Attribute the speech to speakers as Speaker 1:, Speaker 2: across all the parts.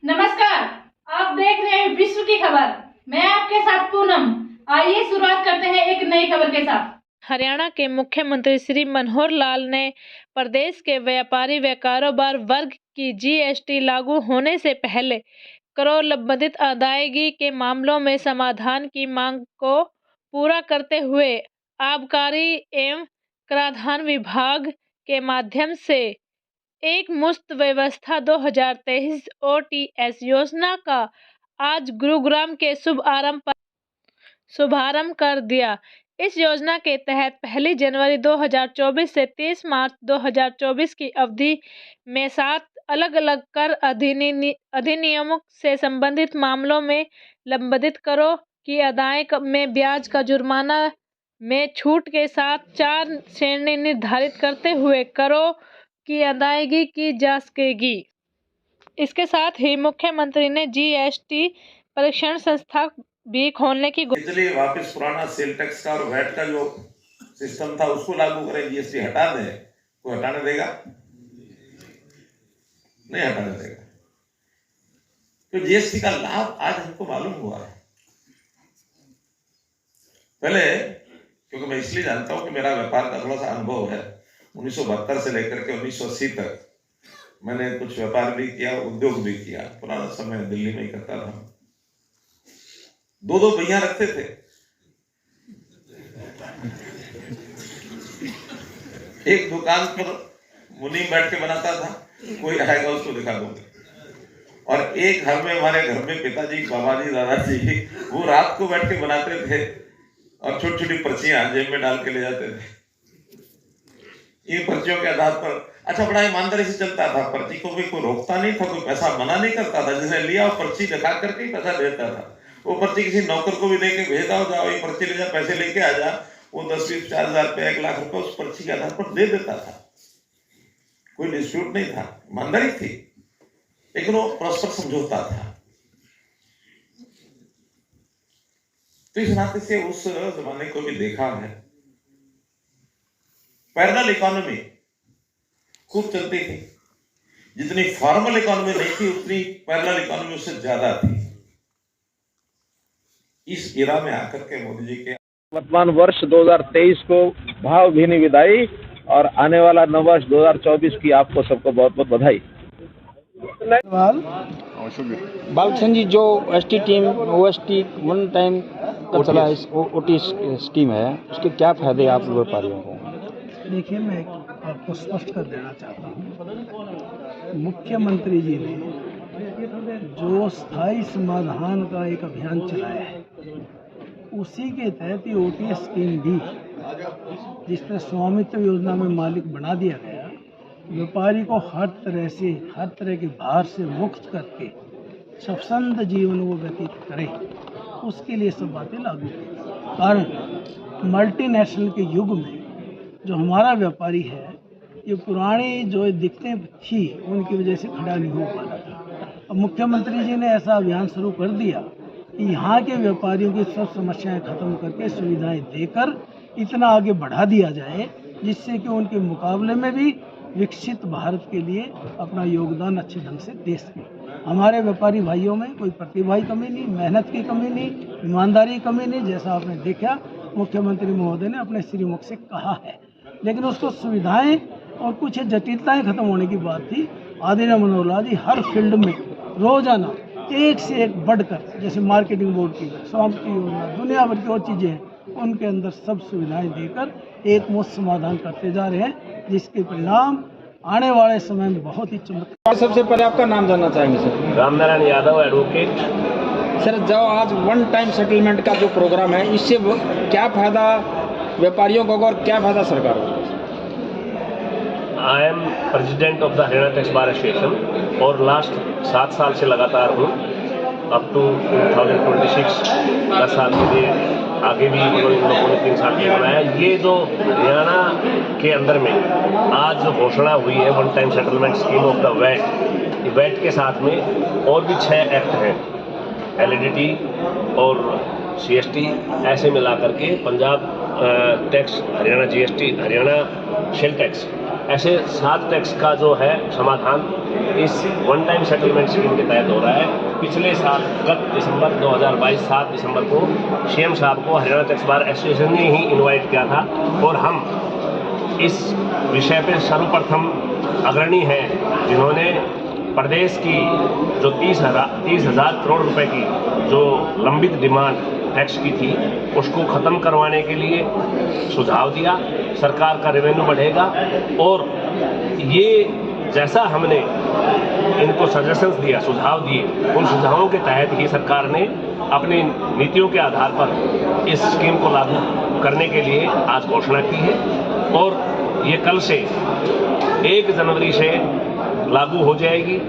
Speaker 1: नमस्कार, आप देख रहे हैं विश्व की खबर। मैं आपके साथ पूनम। आइए शुरुआत करते हैं एक नई खबर के साथ।
Speaker 2: हरियाणा के मुख्यमंत्री श्री मनोहर लाल ने प्रदेश के व्यापारी व कारोबार वर्ग की जीएसटी लागू होने से पहले करों लंबित अदायगी के मामलों में समाधान की मांग को पूरा करते हुए आबकारी एवं कराधान विभाग के माध्यम से एक मुश्त व्यवस्था 2023 ओटीएस योजना का आज गुरुग्राम के शुभारंभ कर दिया। इस योजना के तहत 1 जनवरी 2024 से 30 मार्च 2024 की अवधि में 7 अलग-अलग कर अधिनियमों से संबंधित मामलों में लंबित करों की अदायगी में ब्याज का जुर्माना में छूट के साथ 4 श्रेणी निर्धारित करते हुए करों की अदायगी की जा सकेगी। इसके साथ ही मुख्यमंत्री ने जीएसटी परीक्षण संस्था भी खोलने की
Speaker 3: इसलिए वापस पुराना सेल टैक्स का और वैट का जो सिस्टम था उसको लागू करें, जीएसटी हटा दें। कोई हटाने देगा? नहीं हटाने देगा। तो जीएसटी का लाभ आज हमको मालूम हुआ है। पहले क्योंकि मैं इसलिए जानता हूं कि मेरा व्यापार का थोड़ा सा अनुभव है। 1972 से लेकर के 1980 तक मैंने कुछ व्यापार भी किया, उद्योग भी किया। पुराना समय दिल्ली में ही करता था। 2-2 भैया रखते थे। एक दुकान पर मुनीम बैठ के बनाता था, कोई आएगा उसको दिखा दूंगा। और एक घर में, हमारे घर में पिताजी, बाबाजी, दादाजी वो रात को बैठ के बनाते थे और छोटी छोटी पर्चियां जेब में डाल के ले जाते थे। इन पर्चियों के आधार पर अच्छा बड़ा ईमानदारी से चलता था। पर्ची को भी कोई रोकता नहीं था, कोई पैसा मना नहीं करता था। जिसने लिया वो पर्ची दिखा करके ही पैसा देता था। वो पर्ची किसी नौकर को भी देके भेजा हो, जाओ ये पर्ची ले जा, पैसे लेके आ जा। वो 10-20, 4,000 रुपये, 1 लाख रुपए उस पर्ची के आधार पर दे देता था। कोई डिस्प्यूट नहीं था, ईमानदारी थी, लेकिन वो परस्पर समझौता था। तो इस नाते से उस जमाने को भी देखा है। पैरेलल इकोनॉमी खूब चलती थी। जितनी फॉर्मल इकोनॉमी नहीं थी उतनी पैरेलल इकोनॉमी उससे ज्यादा थी। इस एरा में आकर के मोदी जी के
Speaker 4: वर्तमान वर्ष 2023 को भावभीनी विदाई और आने वाला नववर्ष 2024 की आपको सबको बहुत बहुत बधाई।
Speaker 5: बालकृष्ण जी, जो ST team OST one time का चला इस ओटी स्कीम है, उसके क्या फायदे आप व्यापारियों को?
Speaker 6: देखिए, मैं आपको स्पष्ट कर देना चाहता हूँ, मुख्यमंत्री जी ने जो स्थायी समाधान का एक अभियान चलाया है, उसी के तहत ये ओटीएस स्कीम भी, जिसमें स्वामित्व योजना में मालिक बना दिया गया, व्यापारी को हर तरह के भार से मुक्त करके स्वच्छंद जीवन वो व्यतीत करे, उसके लिए सब बातें लागू की। कारण मल्टीनेशनल के युग में जो हमारा व्यापारी है, ये पुरानी जो दिक्कतें थी उनकी वजह से खड़ा नहीं हो पा रहा था। अब मुख्यमंत्री जी ने ऐसा अभियान शुरू कर दिया कि यहाँ के व्यापारियों की सब समस्याएं खत्म करके सुविधाएं देकर इतना आगे बढ़ा दिया जाए, जिससे कि उनके मुकाबले में भी विकसित भारत के लिए अपना योगदान अच्छे ढंग से दे सके। हमारे व्यापारी भाइयों में कोई प्रतिभा की कमी नहीं, मेहनत की कमी नहीं, ईमानदारी की कमी नहीं। जैसा आपने देखा, मुख्यमंत्री महोदय ने अपने श्रीमुख से कहा है, लेकिन उसको सुविधाएं और कुछ जटिलताएं खत्म होने की बात थी। आदित्य मनोहर लाल जी हर फील्ड में रोजाना एक से एक बढ़कर, जैसे मार्केटिंग बोर्ड की, स्वामित्व योजना, दुनिया भर की और चीज़ें हैं, उनके अंदर सब सुविधाएं देकर एक मुश्त समाधान करते जा रहे हैं, जिसके परिणाम आने वाले समय में बहुत ही चमत्कार।
Speaker 5: सबसे पहले आपका नाम जानना चाहेंगे sir?
Speaker 7: Ramnarayan Yadav, advocate.
Speaker 5: Sir, जो आज वन टाइम सेटलमेंट का जो प्रोग्राम है, इससे क्या फायदा व्यापारियों को और क्या फायदा सरकार को?
Speaker 7: I am president of the Haryana tax bar association और लास्ट 7 साल से लगातार हूँ, अप टू 2026 10 साल के लिए, आगे भी इन लोगों ने 3 साल के बनाया। ये जो हरियाणा के अंदर में आज जो घोषणा हुई है one time settlement scheme of the VAT, VAT के साथ में और भी 6 एक्ट हैं, एलईडीटी और सीएसटी, ऐसे मिला करके Punjab tax, Haryana GST, Haryana sale tax ऐसे 7 टैक्स का जो है समाधान इस वन टाइम सेटलमेंट स्कीम के तहत हो रहा है। पिछले साल गत दिसंबर 2022 7 दिसंबर को सीएम साहब को हरियाणा टैक्स बार एसोसिएशन ने ही इनवाइट किया था और हम इस विषय पे सर्वप्रथम अग्रणी हैं जिन्होंने प्रदेश की जो 30,000 करोड़ रुपए की जो लंबित डिमांड टैक्स की थी उसको ख़त्म करवाने के लिए सुझाव दिया। सरकार का रेवेन्यू बढ़ेगा और ये जैसा हमने इनको सजेशंस दिया, सुझाव दिए, उन सुझावों के तहत ही सरकार ने अपनी नीतियों के आधार पर इस स्कीम को लागू करने के लिए आज घोषणा की है और ये कल से 1 जनवरी से लागू हो जाएगी।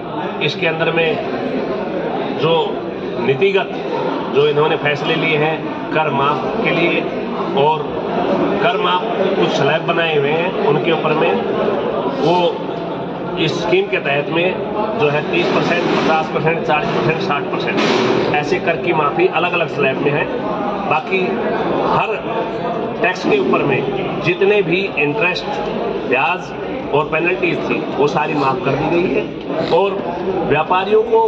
Speaker 7: इसके अंदर में जो नीतिगत जो इन्होंने फैसले लिए हैं कर माफ के लिए और कर माफ कुछ स्लैब बनाए हुए हैं उनके ऊपर में वो इस स्कीम के तहत में जो है 30%, 50%, 40%, 60% ऐसे कर की माफी अलग अलग स्लैब में है। बाकी हर टैक्स के ऊपर में जितने भी इंटरेस्ट, ब्याज और पेनल्टीज थी वो सारी माफ कर दी गई है और व्यापारियों को